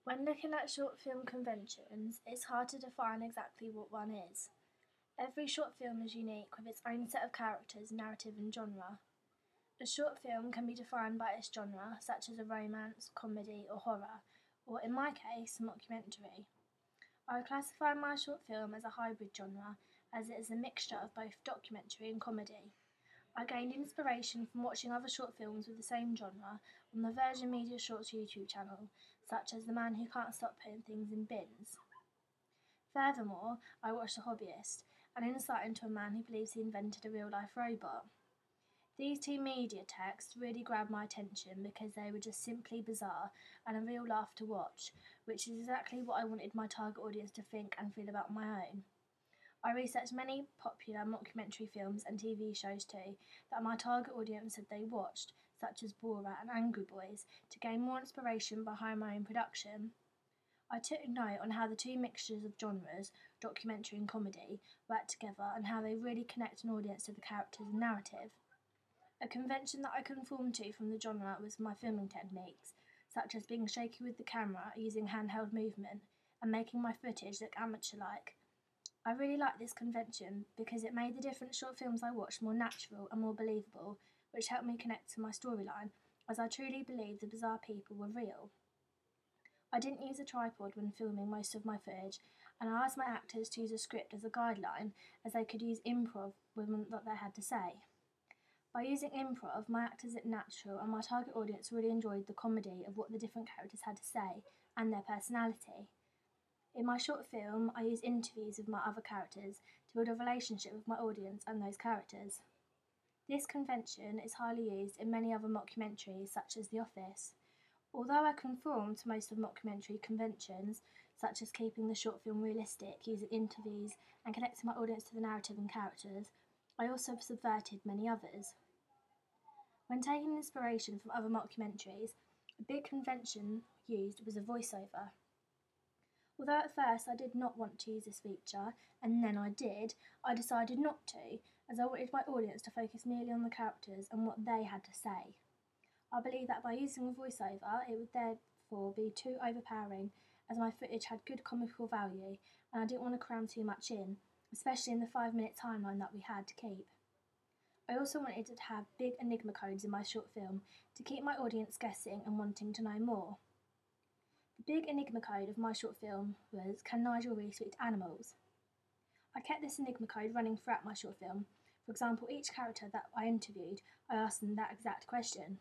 When looking at short film conventions, it's hard to define exactly what one is. Every short film is unique with its own set of characters, narrative, and genre. A short film can be defined by its genre, such as a romance, comedy, or horror, or in my case, a mockumentary. I would classify my short film as a hybrid genre, as it is a mixture of both documentary and comedy. I gained inspiration from watching other short films with the same genre on the Virgin Media Shorts YouTube channel, such as The Man Who Can't Stop Putting Things in Bins. Furthermore, I watched The Hobbyist, an insight into a man who believes he invented a real life robot. These two media texts really grabbed my attention because they were just simply bizarre and a real laugh to watch, which is exactly what I wanted my target audience to think and feel about my own. I researched many popular mockumentary films and TV shows too that my target audience said they watched, such as Borat and Angry Boys, to gain more inspiration behind my own production. I took note on how the two mixtures of genres, documentary and comedy, work together and how they really connect an audience to the characters and narrative. A convention that I conformed to from the genre was my filming techniques, such as being shaky with the camera using handheld movement and making my footage look amateur like. I really liked this convention because it made the different short films I watched more natural and more believable, which helped me connect to my storyline, as I truly believed the bizarre people were real. I didn't use a tripod when filming most of my footage, and I asked my actors to use a script as a guideline, as they could use improv with what they had to say. By using improv, my actors looked natural, and my target audience really enjoyed the comedy of what the different characters had to say and their personality. In my short film, I use interviews with my other characters to build a relationship with my audience and those characters. This convention is highly used in many other mockumentaries, such as The Office. Although I conform to most of mockumentary conventions, such as keeping the short film realistic, using interviews, and connecting my audience to the narrative and characters, I also subverted many others. When taking inspiration from other mockumentaries, a big convention used was a voiceover. Although at first I did not want to use this feature, and then I did, I decided not to, as I wanted my audience to focus merely on the characters and what they had to say. I believe that by using a voiceover, it would therefore be too overpowering, as my footage had good comical value, and I didn't want to cram too much in, especially in the 5-minute timeline that we had to keep. I also wanted to have big enigma codes in my short film to keep my audience guessing and wanting to know more. The big enigma code of my short film was, can Nigel really speak to animals? I kept this enigma code running throughout my short film. For example, each character that I interviewed, I asked them that exact question.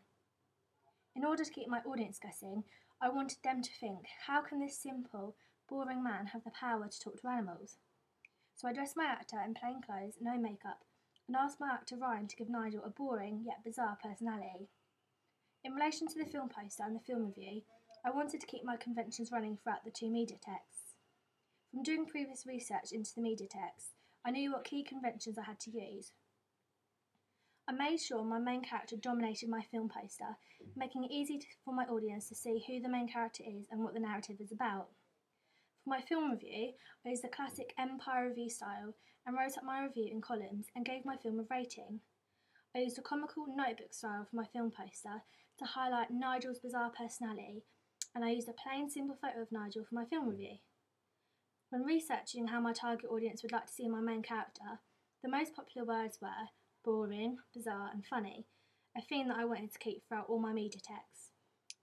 In order to keep my audience guessing, I wanted them to think, how can this simple, boring man have the power to talk to animals? So I dressed my actor in plain clothes, no makeup, and asked my actor Ryan to give Nigel a boring yet bizarre personality. In relation to the film poster and the film review, I wanted to keep my conventions running throughout the two media texts. From doing previous research into the media texts, I knew what key conventions I had to use. I made sure my main character dominated my film poster, making it easy for my audience to see who the main character is and what the narrative is about. For my film review, I used the classic Empire review style and wrote up my review in columns and gave my film a rating. I used a comical notebook style for my film poster to highlight Nigel's bizarre personality, and I used a plain, simple photo of Nigel for my film review. When researching how my target audience would like to see my main character, the most popular words were boring, bizarre, and funny, a theme that I wanted to keep throughout all my media texts.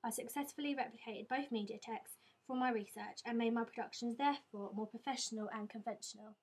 I successfully replicated both media texts from my research and made my productions therefore more professional and conventional.